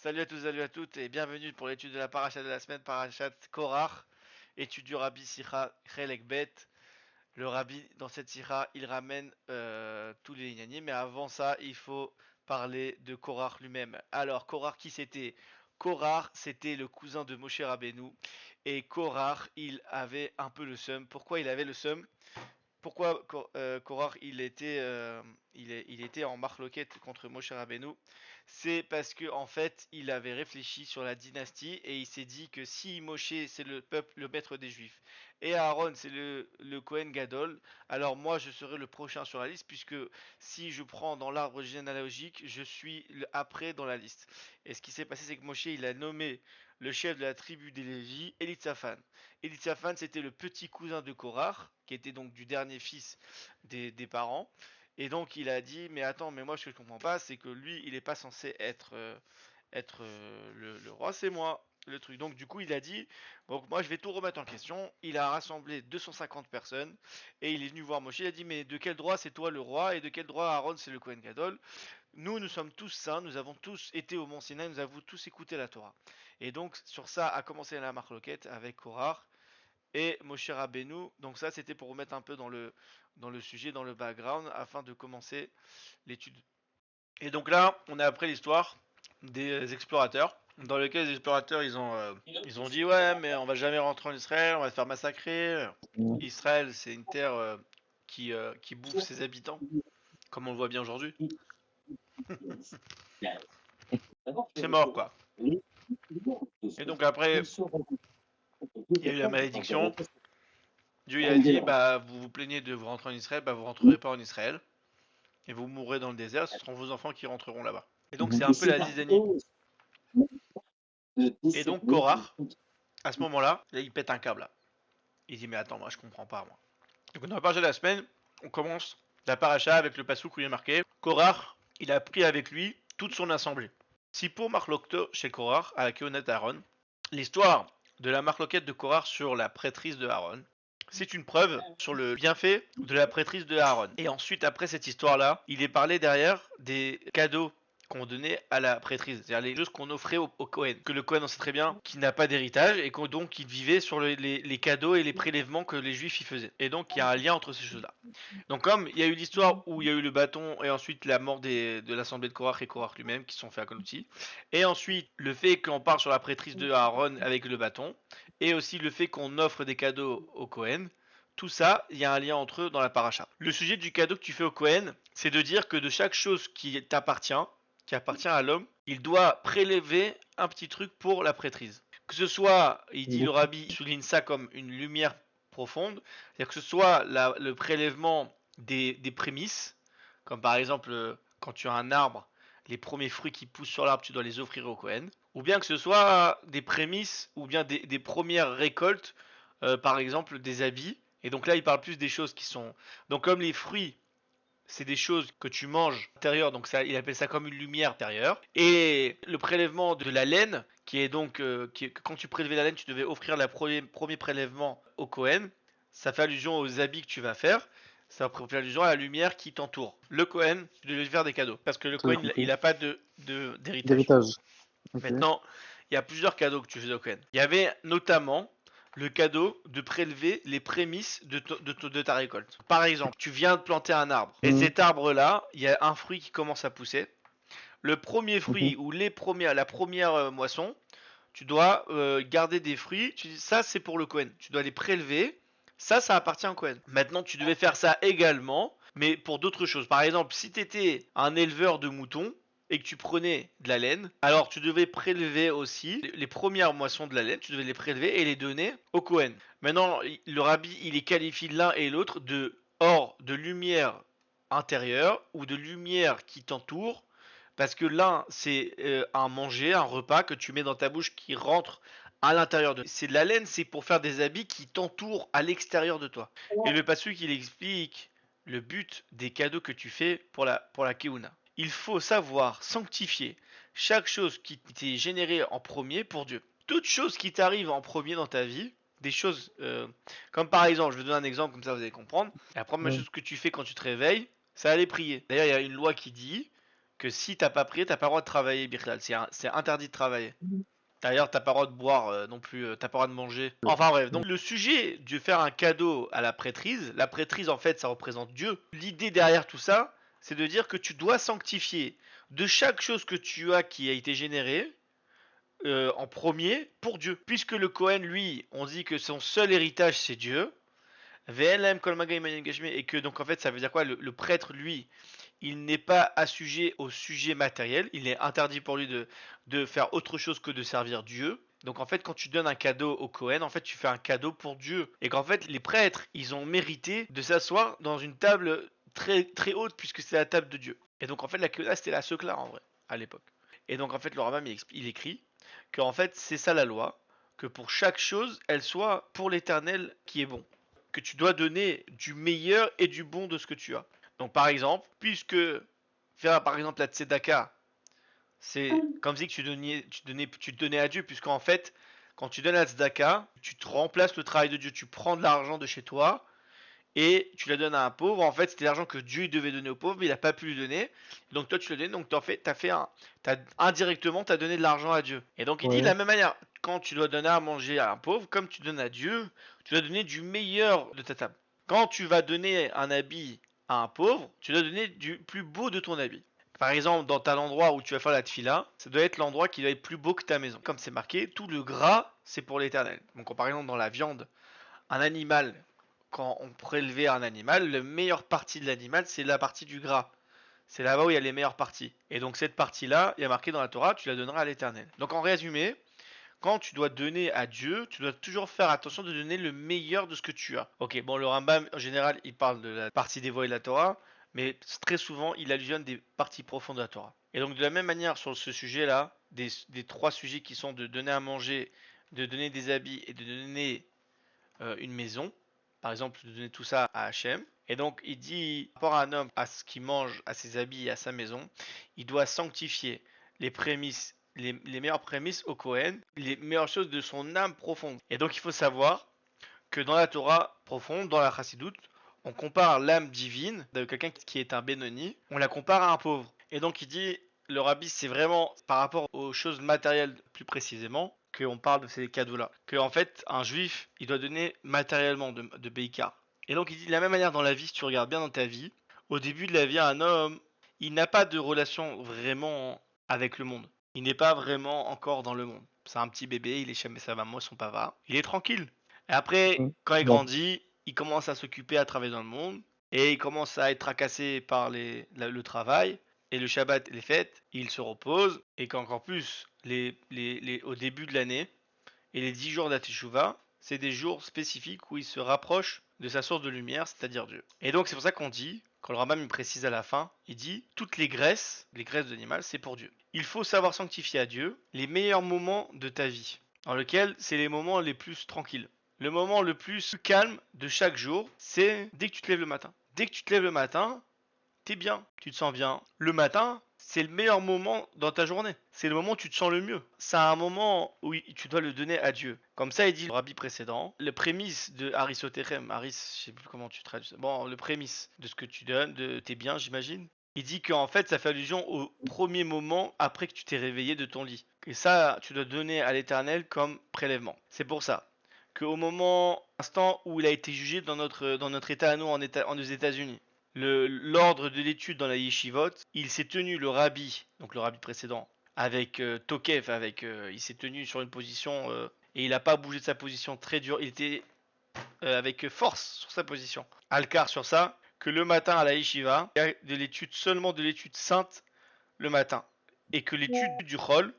Salut à tous, salut à toutes et bienvenue pour l'étude de la paracha de la semaine, parachat Korach, étude du Rabbi Sicha Chelek Bet. Le Rabbi, dans cette Sicha, il ramène tous les lignanim, mais avant ça, il faut parler de Korach lui-même. Alors, Korach, qui c'était? Korach, c'était le cousin de Moshe Rabbeinu, et Korach, il avait un peu le seum. Pourquoi il avait le seum? Pourquoi Korach il était en marloquette contre Moshe Rabbeinu? C'est parce que en fait il avait réfléchi sur la dynastie et il s'est dit que si Moshe c'est le peuple, le maître des Juifs, et Aaron c'est le Kohen Gadol, alors moi je serai le prochain sur la liste puisque si je prends dans l'arbre généalogique, je suis après dans la liste. Et ce qui s'est passé c'est que Moshe il a nommé le chef de la tribu des Lévis, Elitzaphan. Elitzaphan, c'était le petit cousin de Korach, qui était donc du dernier fils des parents. Et donc il a dit, mais attends, mais moi ce que je comprends pas, c'est que lui, il est pas censé être le roi, c'est moi le truc. Donc du coup il a dit, donc moi je vais tout remettre en question. Il a rassemblé 250 personnes et il est venu voir Moshe. Il a dit, mais de quel droit c'est toi le roi et de quel droit Aaron c'est le Kohen Gadol? Nous sommes tous saints, nous avons tous été au Mont Sinaï, nous avons tous écouté la Torah. Et donc sur ça a commencé la marloquette avec Korach et Moshe Rabbeinu. Donc ça, c'était pour remettre un peu dans le sujet, dans le background, afin de commencer l'étude. Et donc là, on a appris l'histoire des explorateurs, dans lequel les explorateurs, ils ont dit, ouais, mais on va jamais rentrer en Israël, on va se faire massacrer. Israël, c'est une terre qui bouffe ses habitants, comme on le voit bien aujourd'hui. C'est mort, quoi. Et donc après, il y a eu la malédiction. Dieu il a dit, bah vous vous plaignez de vous rentrer en Israël, bah vous rentrerez pas en Israël. Et vous mourrez dans le désert, ce seront vos enfants qui rentreront là-bas. Et donc c'est un peu la zizanie. Et donc Korach, à ce moment-là, il pète un câble là. Il dit mais attends, moi je comprends pas moi. Donc dans la paracha de la semaine, on commence la paracha avec le passouk où il est marqué Korach, il a pris avec lui toute son assemblée. Si pour Marlokto chez Korach, à la Keonet Aaron, l'histoire de la marloquette de Korach sur la prêtrise de Aaron, c'est une preuve sur le bienfait de la prêtrise de Aaron. Et ensuite, après cette histoire-là, il est parlé derrière des cadeaux qu'on donnait à la prêtrise, c'est-à-dire les choses qu'on offrait au Cohen. Que le Cohen, on sait très bien qu'il n'a pas d'héritage et qu'on donc il vivait sur les cadeaux et les prélèvements que les Juifs y faisaient. Et donc il y a un lien entre ces choses-là. Donc comme il y a eu l'histoire où il y a eu le bâton et ensuite la mort de l'assemblée de Korach et Korach lui-même qui se sont fait Akonouti, et ensuite le fait qu'on parle sur la prêtrise de Aaron avec le bâton, et aussi le fait qu'on offre des cadeaux au Cohen, tout ça, il y a un lien entre eux dans la paracha. Le sujet du cadeau que tu fais au Cohen, c'est de dire que de chaque chose qui t'appartient, qui appartient à l'homme, il doit prélever un petit truc pour la prêtrise. Que ce soit, il dit le rabbi, il souligne ça comme une lumière profonde, c'est-à-dire que ce soit le prélèvement des prémices, comme par exemple quand tu as un arbre, les premiers fruits qui poussent sur l'arbre, tu dois les offrir au Cohen, ou bien que ce soit des prémices, ou bien des premières récoltes, par exemple des habits, et donc là il parle plus des choses qui sont... Donc comme les fruits, c'est des choses que tu manges intérieur, donc ça, il appelle ça comme une lumière intérieure. Et le prélèvement de la laine, qui est donc, quand tu prélevais la laine, tu devais offrir le premier prélèvement au Cohen. Ça fait allusion aux habits que tu vas faire. Ça fait allusion à la lumière qui t'entoure. Le Cohen, tu devais lui faire des cadeaux. Parce que le Tout Cohen, il compris. n'a pas d'héritage. D'héritage. Ok. Maintenant, il y a plusieurs cadeaux que tu faisais au Cohen. Il y avait notamment le cadeau de prélever les prémices de ta récolte. Par exemple, tu viens de planter un arbre, et cet arbre-là, il y a un fruit qui commence à pousser. Le premier fruit ou la première moisson, tu dois garder des fruits. Tu dis ça, c'est pour le Cohen. Tu dois les prélever. Ça appartient au Cohen. Maintenant, tu devais faire ça également, mais pour d'autres choses. Par exemple, si tu étais un éleveur de moutons et que tu prenais de la laine, alors tu devais prélever aussi les premières moissons de la laine, tu devais les prélever et les donner au Cohen. Maintenant, le rabbi, il les qualifie l'un et l'autre de hors de lumière intérieure ou de lumière qui t'entoure, parce que l'un, c'est un manger, un repas que tu mets dans ta bouche qui rentre à l'intérieur de... C'est de la laine, c'est pour faire des habits qui t'entourent à l'extérieur de toi. Et le pasuk, il explique le but des cadeaux que tu fais pour la Keuna. Il faut savoir sanctifier chaque chose qui t'est générée en premier pour Dieu. Toute chose qui t'arrive en premier dans ta vie, des choses comme par exemple, je vais donner un exemple comme ça vous allez comprendre. La première chose que tu fais quand tu te réveilles, c'est aller prier. D'ailleurs, il y a une loi qui dit que si t'as pas prié, t'as pas le droit de travailler, Birlal. C'est interdit de travailler. Mhm. D'ailleurs, t'as pas le droit de boire non plus, t'as pas le droit de manger. Enfin bref, donc le sujet de faire un cadeau à la prêtrise en fait ça représente Dieu. L'idée derrière tout ça, c'est de dire que tu dois sanctifier de chaque chose que tu as qui a été générée en premier pour Dieu. Puisque le Cohen, lui, on dit que son seul héritage c'est Dieu. VLM Kolmaga Emmanuel Gashmi, et que donc en fait ça veut dire quoi, le prêtre lui il n'est pas assujet au sujet matériel, il est interdit pour lui de faire autre chose que de servir Dieu. Donc en fait quand tu donnes un cadeau au Cohen, en fait tu fais un cadeau pour Dieu. Et qu'en fait les prêtres ils ont mérité de s'asseoir dans une table très très haute puisque c'est la table de Dieu. Et donc en fait la Keulah c'était la Socla en vrai à l'époque. Et donc en fait le Rambam il écrit qu'en fait c'est ça la loi, que pour chaque chose elle soit pour l'Éternel qui est bon, que tu dois donner du meilleur et du bon de ce que tu as. Donc par exemple, puisque faire par exemple la tzedaka, c'est comme si tu donnais à Dieu, puisqu'en fait, quand tu donnes la tzedaka, tu te remplaces le travail de Dieu, tu prends de l'argent de chez toi et tu la donnes à un pauvre. En fait, c'était l'argent que Dieu devait donner au pauvre, mais il n'a pas pu lui donner. Donc toi, tu le donnes, donc indirectement, tu as donné de l'argent à Dieu. Et donc il dit de Ouais. la même manière, quand tu dois donner à manger à un pauvre, comme tu donnes à Dieu, tu dois donner du meilleur de ta table. Quand tu vas donner un habit à un pauvre, tu dois donner du plus beau de ton habit. Par exemple, dans l'endroit où tu vas faire la tfila, ça doit être l'endroit qui doit être plus beau que ta maison. Comme c'est marqué, tout le gras, c'est pour l'éternel. Donc par exemple, dans la viande, un animal, quand on prélevait un animal, la meilleure partie de l'animal, c'est la partie du gras. C'est là-bas où il y a les meilleures parties. Et donc cette partie-là, il y a marqué dans la Torah, tu la donneras à l'éternel. Donc en résumé, quand tu dois donner à Dieu, tu dois toujours faire attention de donner le meilleur de ce que tu as. Ok, bon, le Rambam, en général, il parle de la partie dévoilée de la Torah, mais très souvent, il allusionne des parties profondes de la Torah. Et donc, de la même manière, sur ce sujet-là, des trois sujets qui sont de donner à manger, de donner des habits et de donner une maison, par exemple, de donner tout ça à Hachem. Et donc, il dit, par rapport à un homme, à ce qu'il mange, à ses habits et à sa maison, il doit sanctifier les prémices, les meilleures prémices au Kohen, les meilleures choses de son âme profonde. Et donc, il faut savoir que dans la Torah profonde, dans la Chassidoute, on compare l'âme divine de quelqu'un qui est un Benoni, on la compare à un pauvre. Et donc, il dit, le rabbi, c'est vraiment par rapport aux choses matérielles plus précisément qu'on parle de ces cadeaux-là. Que en fait, un juif, il doit donner matériellement de Beikar. Et donc il dit de la même manière dans la vie, si tu regardes bien dans ta vie, au début de la vie, un homme, il n'a pas de relation vraiment avec le monde. Il n'est pas vraiment encore dans le monde. C'est un petit bébé, il est chez sa maman, son papa. Il est tranquille. Et après, quand il Bon. grandit, il commence à s'occuper à travailler dans le monde. Et il commence à être tracassé par le travail. Et le Shabbat, les fêtes, il se repose. Et qu'encore plus, au début de l'année, et les 10 jours d'Ateshuva, c'est des jours spécifiques où il se rapproche de sa source de lumière, c'est-à-dire Dieu. Et donc c'est pour ça qu'on dit, quand le Rambam il précise à la fin, il dit toutes les graisses d'animal, c'est pour Dieu. Il faut savoir sanctifier à Dieu les meilleurs moments de ta vie, dans lesquels c'est les moments les plus tranquilles. Le moment le plus calme de chaque jour, c'est dès que tu te lèves le matin. Dès que tu te lèves le matin, t'es bien, tu te sens bien. Le matin, c'est le meilleur moment dans ta journée. C'est le moment où tu te sens le mieux. C'est un moment où tu dois le donner à Dieu. Comme ça, il dit le rabbi précédent, le prémisse de Harisotechem, Haris, je sais plus comment tu traduis ça. Bon, le prémisse de ce que tu donnes, de tes biens, j'imagine. Il dit qu'en fait, ça fait allusion au premier moment après que tu t'es réveillé de ton lit. Et ça, tu dois donner à l'Éternel comme prélèvement. C'est pour ça qu'au instant où il a été jugé dans notre état à nous en aux États-Unis, l'ordre de l'étude dans la yeshivot, il s'est tenu le rabbi, donc le rabbi précédent, avec Tokev, il s'est tenu sur une position et il n'a pas bougé de sa position très dure. Il était avec force sur sa position. Alcar sur ça, que le matin à la yeshiva, il y a de l'étude seulement de l'étude sainte le matin, et que l'étude du chol,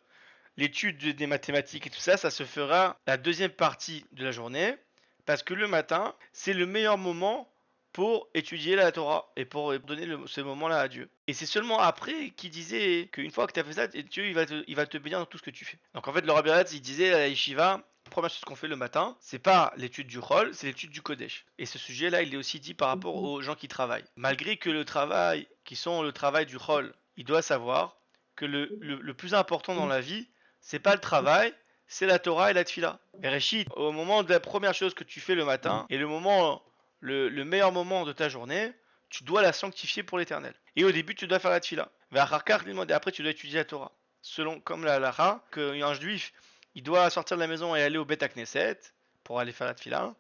l'étude des mathématiques et tout ça, ça se fera la deuxième partie de la journée, parce que le matin, c'est le meilleur moment pour étudier la Torah et pour donner ce moment-là à Dieu. Et c'est seulement après qu'il disait qu'une fois que tu as fait ça, Dieu il va te bénir dans tout ce que tu fais. Donc en fait, le Rabbi Ratz, il disait à la yeshiva, la première chose qu'on fait le matin, c'est pas l'étude du Chol, c'est l'étude du Kodesh. Et ce sujet-là, il est aussi dit par rapport aux gens qui travaillent. Malgré que le travail, qui sont le travail du Chol, il doit savoir que le plus important dans la vie, c'est pas le travail, c'est la Torah et la Tfila. Et Réchit, au moment de la première chose que tu fais le matin, et le meilleur moment de ta journée, tu dois la sanctifier pour l'éternel. Et au début, tu dois faire la Tfila. Et après tu dois étudier la Torah. Selon, comme la halakha, qu'un juif, il doit sortir de la maison et aller au Beth Knesset pour aller faire la tefila.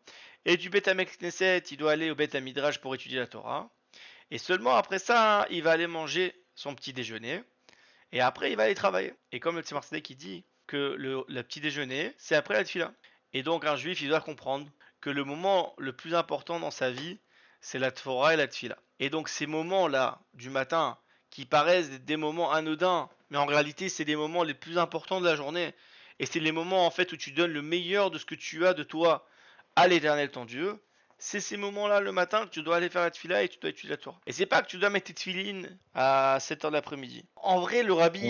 Et du Beth Knesset, il doit aller au Beth Midrash pour étudier la Torah. Et seulement après ça, il va aller manger son petit déjeuner. Et après, il va aller travailler. Et comme le Tzemar Tzedek qui dit que le petit déjeuner, c'est après la tefila. Et donc un juif, il doit comprendre que le moment le plus important dans sa vie, c'est la Torah et la tefila. Et donc ces moments-là du matin, qui paraissent des moments anodins, mais en réalité c'est des moments les plus importants de la journée. Et c'est les moments en fait où tu donnes le meilleur de ce que tu as de toi à l'Éternel ton Dieu. C'est ces moments-là le matin que tu dois aller faire la tefila et tu dois étudier la Torah. Et c'est pas que tu dois mettre tes tefilines à 7h de l'après-midi. En vrai, le rabbi,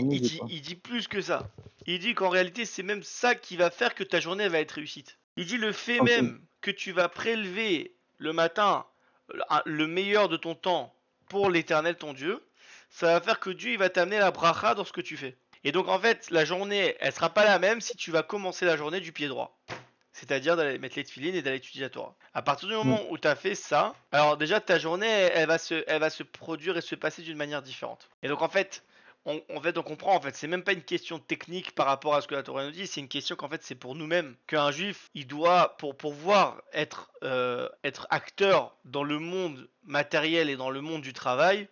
il dit plus que ça. Il dit qu'en réalité, c'est même ça qui va faire que ta journée va être réussite. Il dit le fait même que tu vas prélever le matin le meilleur de ton temps pour l'Éternel ton Dieu, ça va faire que Dieu il va t'amener la bracha dans ce que tu fais. Et donc en fait, la journée, elle sera pas la même si tu vas commencer la journée du pied droit. C'est-à-dire d'aller mettre les tefilines et d'aller étudier la Torah. À partir du moment où tu as fait ça, alors déjà ta journée, elle va se produire et se passer d'une manière différente. Et donc en fait, on comprend, en fait, c'est même pas une question technique par rapport à ce que la Torah nous dit, c'est une question qu'en fait c'est pour nous-mêmes. Qu'un juif, il doit, pour pouvoir être acteur dans le monde matériel et dans le monde du travail,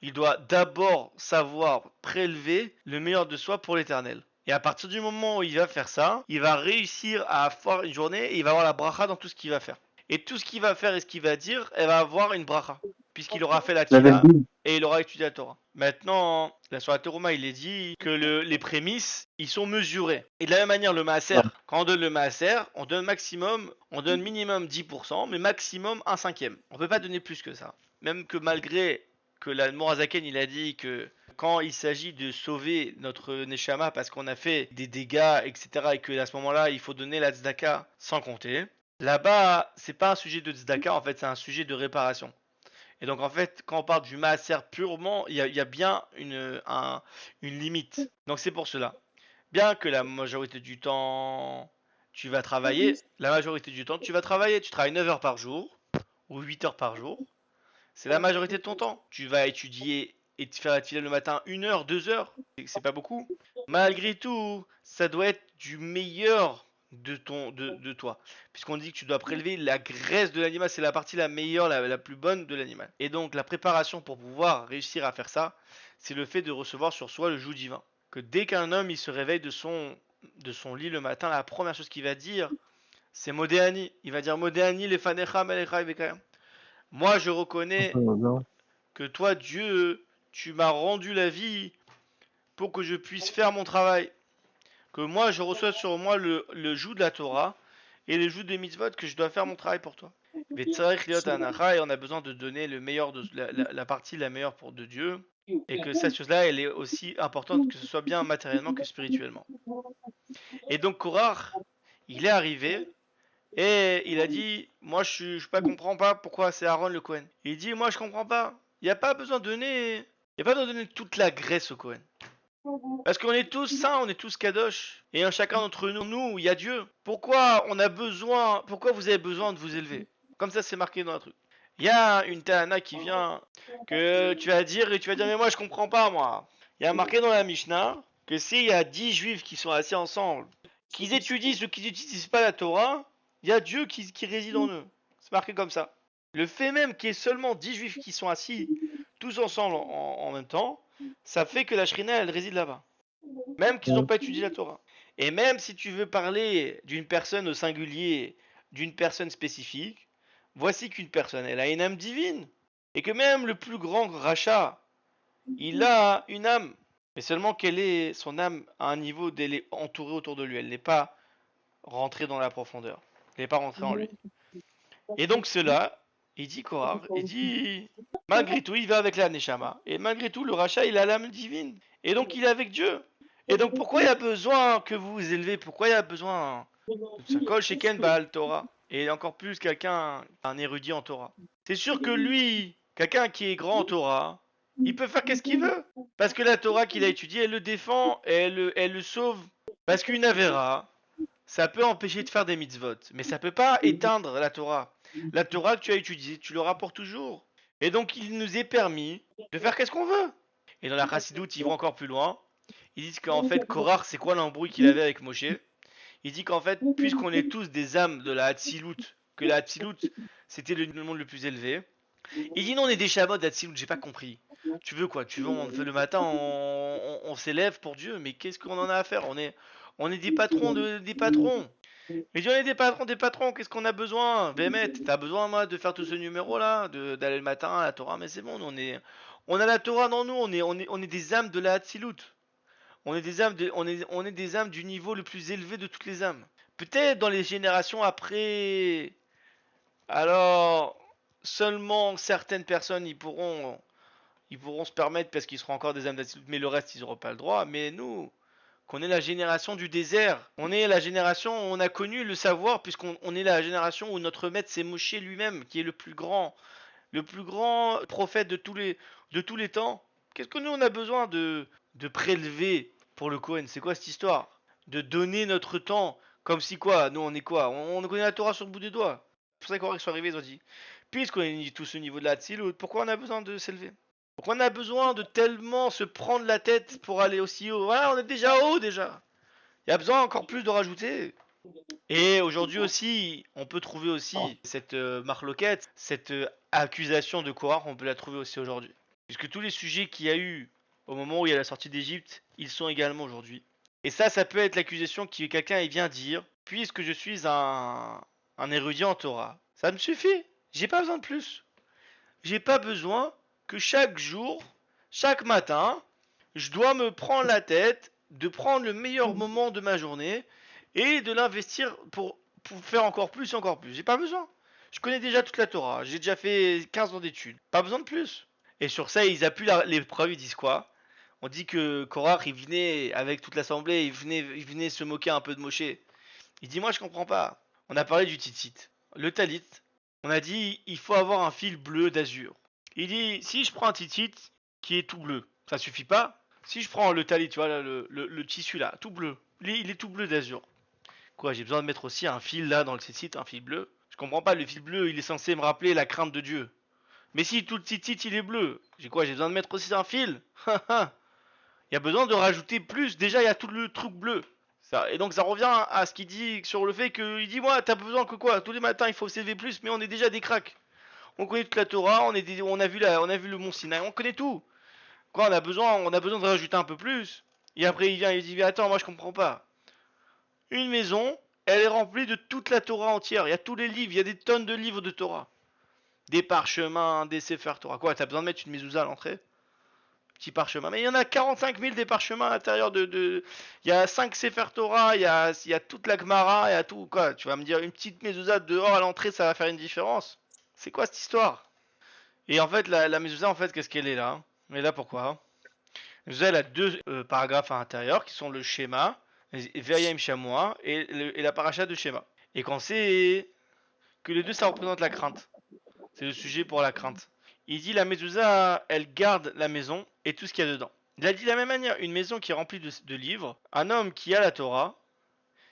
il doit d'abord savoir prélever le meilleur de soi pour l'éternel. Et à partir du moment où il va faire ça, il va réussir à faire une journée et il va avoir la bracha dans tout ce qu'il va faire. Et tout ce qu'il va faire et ce qu'il va dire, elle va avoir une bracha. Puisqu'il aura fait la tefila et il aura étudié la Torah. Maintenant, là sur la Torah, il est dit que les prémices, ils sont mesurés. Et de la même manière, le maaser, quand on donne le maaser, on donne minimum 10%, mais maximum 1/5. On ne peut pas donner plus que ça. Même que malgré que l'Admorazaken, il a dit que quand il s'agit de sauver notre Neshama parce qu'on a fait des dégâts, etc., et que à ce moment-là, il faut donner la tzedaka sans compter. Là-bas, c'est pas un sujet de tzedaka, en fait, c'est un sujet de réparation. Et donc, en fait, quand on parle du maaser purement, il y a bien une limite. Donc, c'est pour cela. Bien que la majorité du temps, tu vas travailler, tu travailles 9 heures par jour, ou 8 heures par jour. C'est la majorité de ton temps. Tu vas étudier et te faire la tefila le matin 1 heure, 2 heures. C'est pas beaucoup. Malgré tout, ça doit être du meilleur de toi. Puisqu'on dit que tu dois prélever la graisse de l'animal. C'est la partie la meilleure, la plus bonne de l'animal. Et donc la préparation pour pouvoir réussir à faire ça, c'est le fait de recevoir sur soi le joug divin. Que dès qu'un homme il se réveille de son lit le matin, la première chose qu'il va dire, c'est Modéani. Il va dire Modéani les fanecha melecha vekayam. Moi, je reconnais que toi, Dieu, tu m'as rendu la vie pour que je puisse faire mon travail. Que moi, je reçois sur moi le joug de la Torah et le joug des mitzvot que je dois faire mon travail pour toi. Et on a besoin de donner le meilleur de la partie la meilleure pour de Dieu. Et que cette chose-là, elle est aussi importante que ce soit bien matériellement que spirituellement. Et donc, Korach, il est arrivé et il a dit, moi je comprends pas pourquoi c'est Aaron le Cohen. Il dit, moi je comprends pas. Il n'y a pas besoin de donner, toute la graisse au Cohen. Parce qu'on est tous saints, on est tous kadosh. Et en chacun d'entre nous, il y a Dieu. Pourquoi vous avez besoin de vous élever? Comme ça c'est marqué dans un truc. Il y a une Tana qui vient, que tu vas dire, mais moi je comprends pas moi. Il y a marqué dans la Mishnah, que s'il y a 10 juifs qui sont assis ensemble, qu'ils étudient ou qu'ils n'utilisent pas la Torah, il y a Dieu qui réside en eux. C'est marqué comme ça. Le fait même qu'il y ait seulement 10 juifs qui sont assis tous ensemble en même temps, ça fait que la Shrina, elle réside là-bas. Même qu'ils n'ont pas étudié la Torah. Et même si tu veux parler d'une personne au singulier, d'une personne spécifique, voici qu'une personne, elle a une âme divine. Et que même le plus grand rachat, il a une âme. Mais seulement son âme à un niveau d'elle est entourée autour de lui. Elle n'est pas rentrée dans la profondeur. Elle n'est pas rentrée en lui. Et donc cela, il dit Korah, il dit, malgré tout, il va avec la Neshama. Et malgré tout, le rachat, il a l'âme divine. Et donc il est avec Dieu. Et donc pourquoi il y a besoin que vous vous élevez? Pourquoi il y a besoin de ce kol sheken Baal Torah? Et encore plus quelqu'un, un érudit en Torah. C'est sûr que lui, quelqu'un qui est grand en Torah, il peut faire qu'est-ce qu'il veut. Parce que la Torah qu'il a étudiée, elle le défend et elle le sauve. Parce qu'une Avera, ça peut empêcher de faire des mitzvot. Mais ça peut pas éteindre la Torah. La Torah que tu as étudiée, tu l'auras pour toujours. Et donc il nous est permis de faire qu'est-ce qu'on veut. Et dans la Chassidoute, ils vont encore plus loin. Ils disent qu'en fait, Korach, c'est quoi l'embrouille qu'il avait avec Moshe? Il dit qu'en fait, puisqu'on est tous des âmes de la Hatzilut, que la Hatzilut, c'était le monde le plus élevé. Il dit non, on est des Shabbat d'Hatzilut, j'ai pas compris. Tu veux quoi? Tu veux, on fait le matin, on s'élève pour Dieu, mais qu'est-ce qu'on en a à faire? On est des patrons des patrons. Il dit on est des patrons, qu'est-ce qu'on a besoin? Bémet, t'as besoin moi de faire tout ce numéro là, d'aller le matin à la Torah, mais c'est bon, on a la Torah dans nous, on est des âmes de la Hatzilut. On est des âmes du niveau le plus élevé de toutes les âmes. Peut-être dans les générations après, alors seulement certaines personnes ils pourront se permettre parce qu'ils seront encore des âmes d'Atsilut, mais le reste ils n'auront pas le droit. Mais nous, qu'on est la génération du désert, on est la génération où on a connu le savoir puisqu'on est la génération où notre maître c'est Moshe lui-même qui est le plus grand prophète de tous les temps. Qu'est-ce que nous on a besoin de prélever pour le Cohen? C'est quoi cette histoire? De donner notre temps comme si quoi? Nous on est quoi? On connaît la Torah sur le bout des doigts. C'est pour ça qu'ils sont arrivés, ils ont dit. Puisqu'on est tous au niveau de la Tzilut, pourquoi on a besoin de s'élever? Pourquoi on a besoin de tellement se prendre la tête pour aller aussi haut? Voilà, on est déjà haut déjà. Il y a besoin encore plus de rajouter. Et aujourd'hui aussi, on peut trouver aussi cette marloquette, cette accusation de Korah, on peut la trouver aussi aujourd'hui. Puisque tous les sujets qu'il y a eu au moment où il y a la sortie d'Égypte, ils sont également aujourd'hui. Et ça peut être l'accusation que quelqu'un vient dire, puisque je suis un érudit en Torah. Ça me suffit, j'ai pas besoin de plus. J'ai pas besoin que chaque jour, chaque matin, je dois me prendre la tête de prendre le meilleur moment de ma journée et de l'investir pour faire encore plus et encore plus. J'ai pas besoin. Je connais déjà toute la Torah. J'ai déjà fait 15 ans d'études. Pas besoin de plus. Et sur ça, ils appuient les preuves. Ils disent quoi? On dit que Korach, il venait avec toute l'assemblée, il venait se moquer un peu de Moshe. Il dit, moi, je comprends pas. On a parlé du titit. Le talit, on a dit, il faut avoir un fil bleu d'azur. Il dit, si je prends un titit qui est tout bleu, ça suffit pas. Si je prends le talit, tu vois, là, le tissu là, tout bleu, il est tout bleu d'azur. Quoi, j'ai besoin de mettre aussi un fil là dans le titit, un fil bleu? Je comprends pas, le fil bleu, il est censé me rappeler la crainte de Dieu. Mais si tout le titit il est bleu, j'ai besoin de mettre aussi un fil? Il y a besoin de rajouter plus. Déjà, il y a tout le truc bleu. Ça, et donc, ça revient à ce qu'il dit sur le fait qu'il dit moi, t'as besoin que quoi? Tous les matins, il faut s'élever plus, mais on est déjà des cracks. On connaît toute la Torah, on a vu le mont Sinaï, on connaît tout. Quoi, on a besoin de rajouter un peu plus. Et après, il vient, il dit mais attends, moi je comprends pas. Une maison, elle est remplie de toute la Torah entière. Il y a tous les livres, il y a des tonnes de livres de Torah. Des parchemins, des Sefer Torah. Quoi, t'as besoin de mettre une mezouza à l'entrée? Petit parchemin. Mais il y en a 45 000 des parchemins à l'intérieur Il y a 5 Sefer Torah, il y a toute la Gemara, il y a tout. Quoi, tu vas me dire une petite mezouza dehors à l'entrée, ça va faire une différence? C'est quoi cette histoire? Et en fait, la mezouza, en fait, qu'est-ce qu'elle est là? Elle est là pourquoi? La mezouza, elle a deux paragraphes à l'intérieur qui sont le schéma, Ve'ayim Shamoa et la paracha de schéma. Et quand c'est que les deux, ça représente la crainte. C'est le sujet pour la crainte. Il dit la mezouza, elle garde la maison et tout ce qu'il y a dedans. Il a dit de la même manière, une maison qui est remplie de livres, un homme qui a la Torah,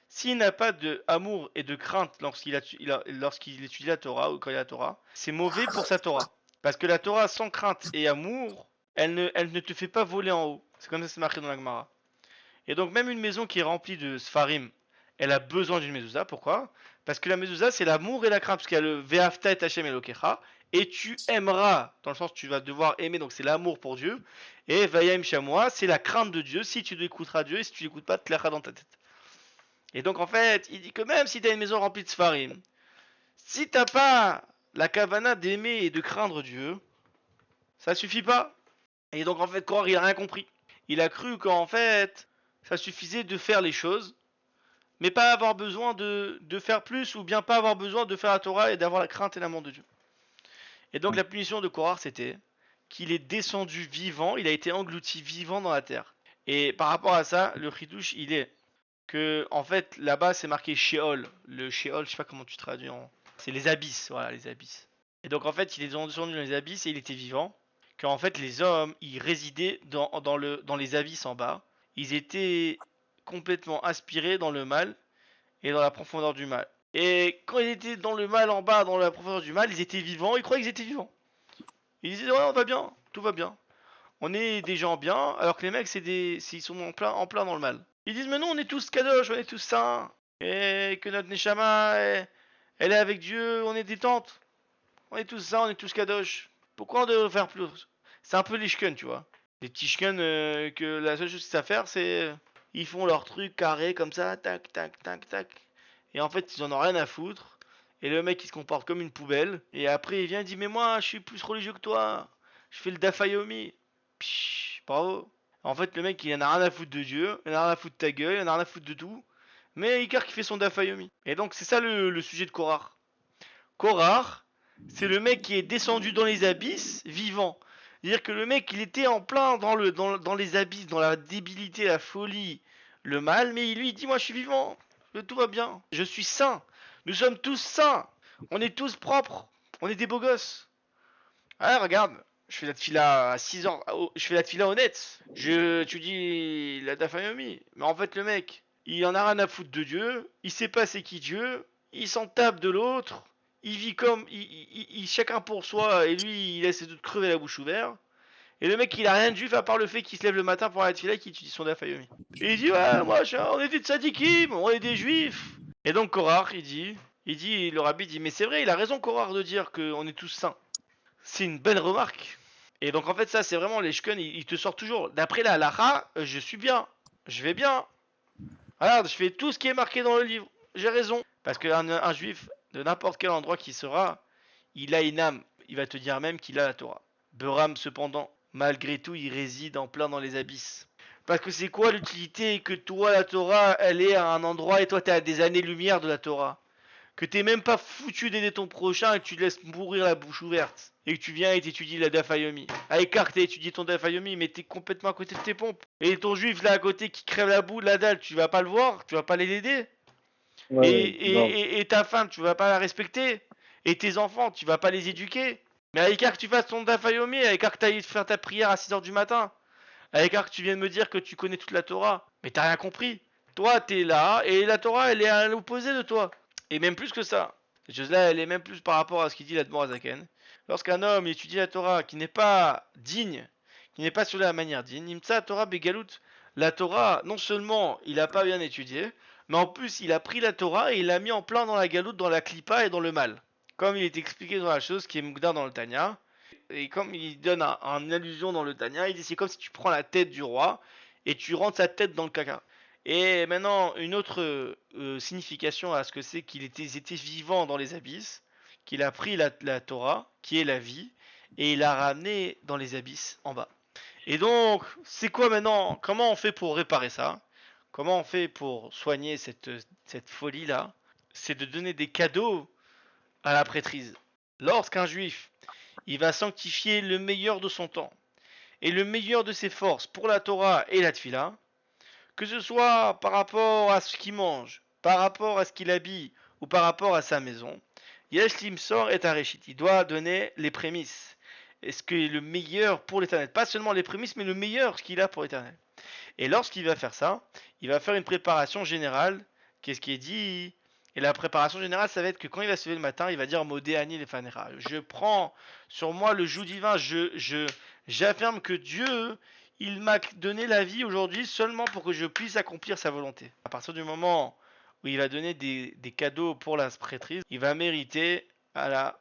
s'il n'a pas de amour et de crainte lorsqu'il étudie la Torah ou quand il y a la Torah, c'est mauvais pour sa Torah. Parce que la Torah sans crainte et amour, elle ne te fait pas voler en haut. C'est comme ça c'est marqué dans la Gemara. Et donc même une maison qui est remplie de Sfarim, elle a besoin d'une mezouza. Pourquoi? Parce que la mezouza c'est l'amour et la crainte. Parce qu'il y a le Ve'afta et Hashem Elokecha. Et tu aimeras, dans le sens tu vas devoir aimer, donc c'est l'amour pour Dieu. Et Vayim Shamoa, c'est la crainte de Dieu. Si tu écouteras Dieu et si tu l'écoutes pas, te l'aira dans ta tête. Et donc en fait, il dit que même si tu as une maison remplie de Sfarim, si t'as pas la kavana d'aimer et de craindre Dieu, ça suffit pas. Et donc en fait, Korah il a rien compris. Il a cru qu'en fait, ça suffisait de faire les choses, mais pas avoir besoin de faire plus, ou bien pas avoir besoin de faire la Torah et d'avoir la crainte et l'amour de Dieu. Et donc la punition de Korah, c'était qu'il est descendu vivant, il a été englouti vivant dans la terre. Et par rapport à ça, le chidouche, il est que, en fait, là-bas, c'est marqué Sheol. Le Sheol, je sais pas comment tu traduis en... C'est les abysses, voilà, les abysses. Et donc, en fait, il est descendu dans les abysses et il était vivant. Qu'en fait, les hommes, ils résidaient dans les abysses en bas. Ils étaient complètement aspirés dans le mal et dans la profondeur du mal. Et quand ils étaient dans le mal en bas, dans la profondeur du mal, ils étaient vivants, ils croyaient qu'ils étaient vivants. Ils disaient, ouais, on va bien, tout va bien. on est des gens bien, alors que les mecs, ils sont en plein dans le mal. Ils disent, mais non, on est tous kadosh, on est tous saints, et que notre neshama, elle est avec Dieu, on est détente. On est tous saints, on est tous kadosh. Pourquoi on devrait faire plus? C'est un peu les shken, tu vois. Les petits shken que la seule chose qu'ils savent faire, c'est ils font leur truc carré comme ça, tac, tac, tac, tac. Et en fait, ils en ont rien à foutre. Et le mec, il se comporte comme une poubelle. Et après, il vient et dit, mais moi, je suis plus religieux que toi. Je fais le dafayomi. Psh, bravo. En fait, le mec, il en a rien à foutre de Dieu, il en a rien à foutre de ta gueule, il en a rien à foutre de tout. Mais Icar qui fait son dafayomi. Et donc, c'est ça le sujet de Korah. Korah, c'est le mec qui est descendu dans les abysses vivant. C'est-à-dire que le mec, il était en plein dans les abysses, dans la débilité, la folie, le mal, mais lui, il dit, moi, je suis vivant, tout va bien, je suis saint, nous sommes tous saints, on est tous propres, on est des beaux gosses. Ah, regarde, je fais la tefila à 6 heures, je fais la tefila honnête, tu dis la dafayomi, mais en fait, le mec, il en a rien à foutre de Dieu, il sait pas c'est qui Dieu, il s'en tape de l'autre, il vit comme chacun pour soi et lui il essaie de crever la bouche ouverte. Et le mec il a rien de juif à part le fait qu'il se lève le matin pour aller à la tefila et qu'il étudie son dafayomi. Et il dit ouais moi on est des tzadikim, on est des juifs. Et donc Korach le rabbi dit mais c'est vrai il a raison Korach de dire qu'on est tous saints. C'est une belle remarque. Et donc en fait ça c'est vraiment les shken ils te sortent toujours. D'après la halacha je suis bien, je vais bien. Regarde je fais tout ce qui est marqué dans le livre, j'ai raison. Parce qu'un juif de n'importe quel endroit qui sera, il a une âme. Il va te dire même qu'il a la Torah. Beram, cependant, malgré tout, il réside en plein dans les abysses. Parce que c'est quoi l'utilité que toi, la Torah, elle est à un endroit et toi, t'es à des années-lumière de la Torah? Que t'es même pas foutu d'aider ton prochain et que tu te laisses mourir la bouche ouverte. Et que tu viens et t'étudies la Dafayomi. À écart, t'as étudié ton Dafayomi, mais t'es complètement à côté de tes pompes. Et ton juif là à côté qui crève la boue, la dalle, tu vas pas le voir, tu vas pas l'aider. Ouais, ouais, grave. Et ta femme, tu vas pas la respecter. Et tes enfants, tu vas pas les éduquer. Mais avec que tu fasses ton dafayomi, avec que tu ailles faire ta prière à 6 heures du matin, avec que tu viennes me dire que tu connais toute la Torah, mais t'as rien compris. Toi, t'es là, et la Torah, elle est à l'opposé de toi. Et même plus que ça. Cette chose-là, elle est même plus par rapport à ce qu'il dit l'Admorazaken. Lorsqu'un homme étudie la Torah qui n'est pas digne, qui n'est pas sur la manière digne, Imtsa Torah Begalout, la Torah, non seulement il n'a pas bien étudié, mais en plus il a pris la Torah et il l'a mis en plein dans la galoute, dans la clipa et dans le mal. Comme il est expliqué dans la chose qui est Mugdar dans le Tanya, et comme il donne une allusion dans le Tanya, il dit c'est comme si tu prends la tête du roi et tu rentres sa tête dans le caca. Et maintenant, une autre signification à ce que c'est qu'ils étaient vivants dans les abysses, qu'il a pris la Torah, qui est la vie, et il l'a ramené dans les abysses en bas. Et donc, c'est quoi maintenant? Comment on fait pour réparer ça? Comment on fait pour soigner cette folie-là? C'est de donner des cadeaux à la prêtrise. Lorsqu'un juif, il va sanctifier le meilleur de son temps et le meilleur de ses forces pour la Torah et la Tfila, que ce soit par rapport à ce qu'il mange, par rapport à ce qu'il habille ou par rapport à sa maison, Yesh Limsor est un réchit. Il doit donner les prémices. Et ce qui est le meilleur pour l'éternel. Pas seulement les prémices, mais le meilleur ce qu'il a pour l'éternel. Et lorsqu'il va faire ça, il va faire une préparation générale. Qu'est-ce qui est dit? Et la préparation générale, ça va être que quand il va se lever le matin, il va dire Modéani Lefanera. Je prends sur moi le joug divin. J'affirme que Dieu, il m'a donné la vie aujourd'hui seulement pour que je puisse accomplir sa volonté. À partir du moment où il va donner des cadeaux pour la prêtrise, il va mériter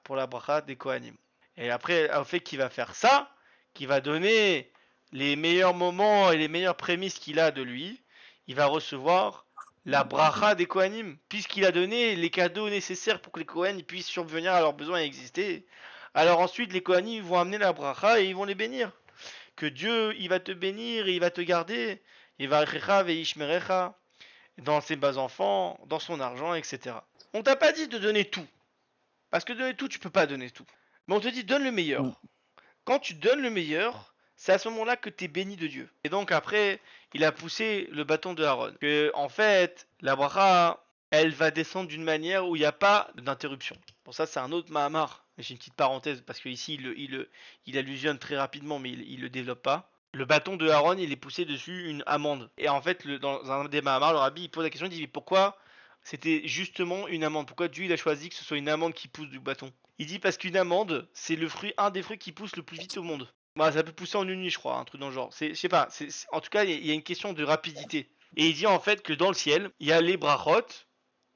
pour la bracha des Kohanim. Et après, au fait qu'il va faire ça, qu'il va donner les meilleurs moments et les meilleures prémices qu'il a de lui, il va recevoir la bracha des Kohanim, puisqu'il a donné les cadeaux nécessaires pour que les Kohanim puissent subvenir à leurs besoins et exister. Alors ensuite, les Kohanim vont amener la bracha et ils vont les bénir. Que Dieu, il va te bénir et il va te garder. Il va dans ses bas enfants, dans son argent, etc. On t'a pas dit de donner tout. Parce que donner tout, tu peux pas donner tout. Mais on te dit donne le Mm. meilleur. Quand tu donnes le meilleur, c'est à ce moment-là que tu es béni de Dieu. Et donc après, il a poussé le bâton de Aaron. Que en fait, la bracha, elle va descendre d'une manière où il n'y a pas d'interruption. Pour ça, c'est un autre Mahamar. Mais j'ai une petite parenthèse parce que ici, il allusionne très rapidement, mais il le développe pas. Le bâton de Aaron, il est poussé dessus une amande. Et en fait, dans un des Mahamar, le rabbi il pose la question, il dit mais pourquoi c'était justement une amande? Pourquoi Dieu il a choisi que ce soit une amande qui pousse du bâton? Il dit parce qu'une amande, c'est un des fruits qui pousse le plus vite au monde. Bah, ça peut pousser en une nuit, je crois, un truc dans le genre. Je sais pas. En tout cas, il y a une question de rapidité. Et il dit en fait que dans le ciel, il y a les brachot.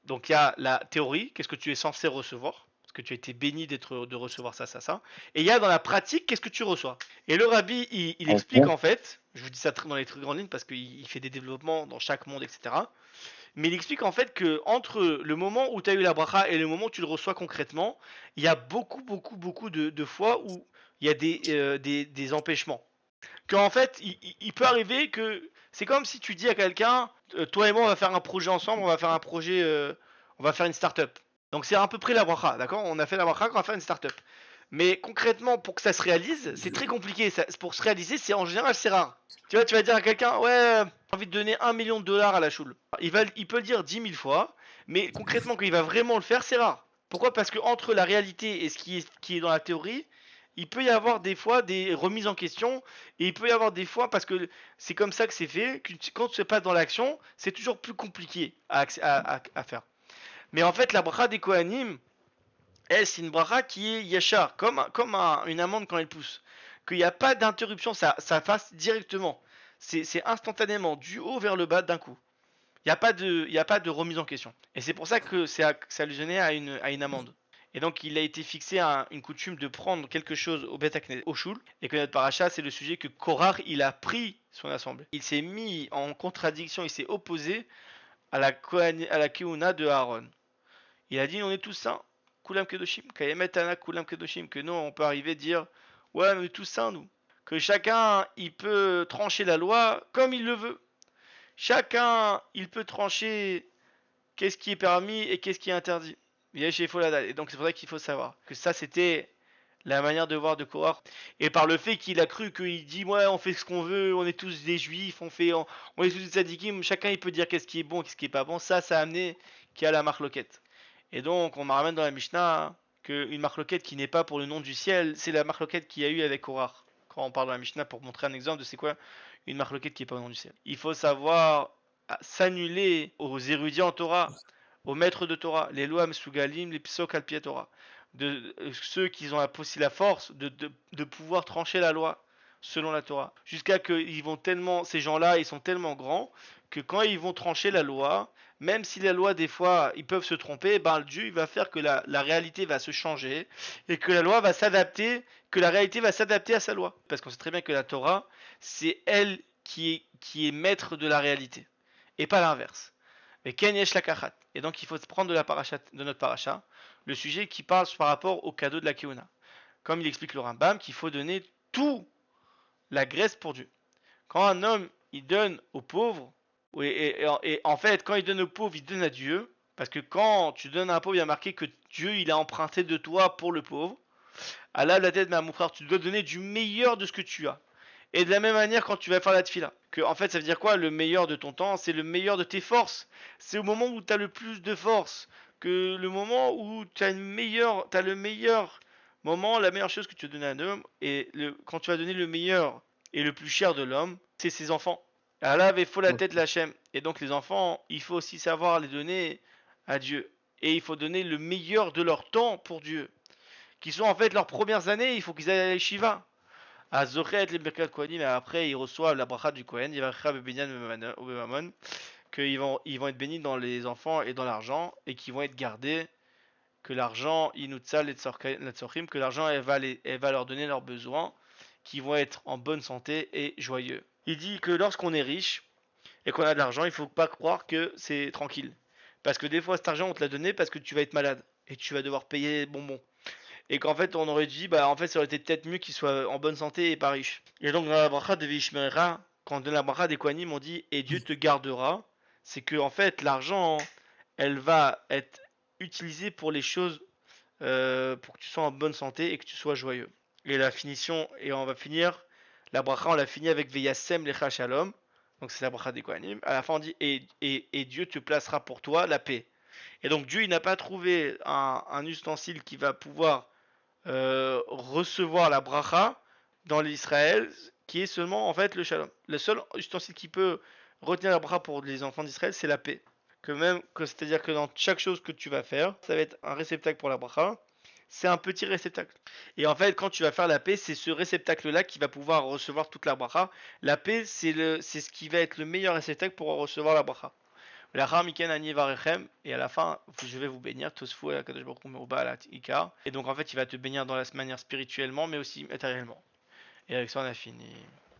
Donc il y a la théorie, qu'est-ce que tu es censé recevoir, parce que tu as été béni de recevoir ça, ça, ça. Et il y a dans la pratique, qu'est-ce que tu reçois. Et le rabbi, il explique Ok. en fait, je vous dis ça dans les très grandes lignes parce qu'il fait des développements dans chaque monde, etc. Mais il explique en fait que entre le moment où tu as eu la bracha et le moment où tu le reçois concrètement, il y a beaucoup, beaucoup, beaucoup de fois où il y a des empêchements. Qu'en fait, il peut arriver que c'est comme si tu dis à quelqu'un, toi et moi, on va faire un projet ensemble, on va faire un projet, on va faire une start-up. Donc c'est à peu près la bracha, d'accord? On a fait la bracha, on va faire une start-up. Mais concrètement, pour que ça se réalise, c'est très compliqué. Pour se réaliser, c'est en général, c'est rare. Tu vas dire à quelqu'un, ouais, j'ai envie de donner 1 million de dollars à la choule. Il peut le dire 10 000 fois, mais concrètement, quand il va vraiment le faire, c'est rare. Pourquoi? Parce que entre la réalité et ce qui est dans la théorie, il peut y avoir des fois des remises en question, et il peut y avoir des fois, parce que c'est comme ça que c'est fait, que quand tu ne pas dans l'action, c'est toujours plus compliqué à faire. Mais en fait, la bracha des Kohanim, elle, c'est une bracha qui est yachar, comme une amande quand elle pousse. Qu'il n'y a pas d'interruption, ça passe directement. C'est instantanément, du haut vers le bas d'un coup. Il y a pas de remise en question. Et c'est pour ça que c'est allusionné à une amende. Et donc il a été fixé une coutume de prendre quelque chose au Bet au Shul, et que notre paracha, c'est le sujet que Korach, il a pris son assemblée. Il s'est mis en contradiction, il s'est opposé à la Keuna de Aaron. Il a dit on est tous saints, Kulam Kedoshim, Kayemet Ana Kulam Kedoshim, que nous on peut arriver à dire ouais mais on est tous saints nous. Que chacun il peut trancher la loi comme il le veut. Chacun il peut trancher qu'est-ce qui est permis et qu'est-ce qui est interdit. Et donc c'est pour ça qu'il faut savoir que ça c'était la manière de voir de Korah. Et par le fait qu'il a cru qu'il dit ouais on fait ce qu'on veut, on est tous des juifs, on est tous des tzadikim, chacun il peut dire qu'est-ce qui est bon, qu'est-ce qui est pas bon, ça a amené qu'il y a la marloquette. Et donc on me ramène dans la Mishnah qu'une marloquette qui n'est pas pour le nom du ciel, c'est la marloquette qu'il y a eu avec Korah. Quand on parle dans la Mishnah pour montrer un exemple de c'est quoi une marloquette qui n'est pas au nom du ciel. Il faut savoir s'annuler aux érudits en Torah, aux maîtres de Torah, les lois Mesugalim, les psok al Torah, de ceux qui ont aussi la force de pouvoir trancher la loi selon la Torah. Jusqu'à que ils vont tellement, ces gens-là, ils sont tellement grands que quand ils vont trancher la loi, même si la loi, des fois, ils peuvent se tromper, ben Dieu, il va faire que la réalité va se changer et que la loi va s'adapter, que la réalité va s'adapter à sa loi. Parce qu'on sait très bien que la Torah, c'est elle qui est maître de la réalité et pas l'inverse. Mais Ken Yesh Lakachat. Et donc il faut prendre de notre paracha le sujet qui parle par rapport au cadeau de la Keuna. Comme il explique le Rambam, qu'il faut donner tout la graisse pour Dieu. Quand un homme il donne aux pauvres, et en fait quand il donne aux pauvres, il donne à Dieu, parce que quand tu donnes à un pauvre, il y a marqué que Dieu il a emprunté de toi pour le pauvre. Allah la tête, mon frère, tu dois donner du meilleur de ce que tu as. Et de la même manière, quand tu vas faire la tefila, que en fait, ça veut dire quoi? Le meilleur de ton temps, c'est le meilleur de tes forces. C'est au moment où tu as le plus de force, que le moment où tu as le meilleur moment, la meilleure chose que tu as donné à un homme, et quand tu vas donner le meilleur et le plus cher de l'homme, c'est ses enfants. Allah avait faux la tête la Hachem. Et donc les enfants, il faut aussi savoir les donner à Dieu. Et il faut donner le meilleur de leur temps pour Dieu. Qui sont en fait leurs premières années, il faut qu'ils aillent à Shiva. À Zochet les Birkat Kohanim, et après ils reçoivent la bracha du Kohen, qu'ils vont être bénis dans les enfants et dans l'argent, et qu'ils vont être gardés, que l'argent, inutsal et tzorchim, que l'argent elle va leur donner leurs besoins, qu'ils vont être en bonne santé et joyeux. Il dit que lorsqu'on est riche et qu'on a de l'argent, il faut pas croire que c'est tranquille. Parce que des fois cet argent on te l'a donné parce que tu vas être malade et tu vas devoir payer les bonbons. Et qu'en fait on aurait dit bah en fait ça aurait été peut-être mieux qu'il soit en bonne santé et pas riche. Et donc dans la bracha de Vishmera, quand dans la bracha des Kohanim on dit et Dieu te gardera, c'est que en fait l'argent elle va être utilisée pour les choses pour que tu sois en bonne santé et que tu sois joyeux. Et la finition, et on va finir, la bracha on l'a fini avec Veyasem Lecha Shalom, donc c'est la bracha des Kohanim. À la fin on dit et Dieu te placera pour toi la paix. Et donc Dieu il n'a pas trouvé un ustensile qui va pouvoir recevoir la bracha dans l'Israël, qui est seulement en fait le shalom. Le seul ustensile qui peut retenir la bracha pour les enfants d'Israël, c'est la paix. C'est-à-dire que dans chaque chose que tu vas faire, ça va être un réceptacle pour la bracha. c'est un petit réceptacle. Et en fait, quand tu vas faire la paix, c'est ce réceptacle-là qui va pouvoir recevoir toute la bracha. La paix, c'est ce qui va être le meilleur réceptacle pour recevoir la bracha. L'achar miken ani varechem, et à la fin, je vais vous bénir, tosfu et kadosh baruch hu meruba ala ikar. Et donc en fait, il va te bénir dans la manière spirituellement, mais aussi matériellement. Et avec ça, on a fini.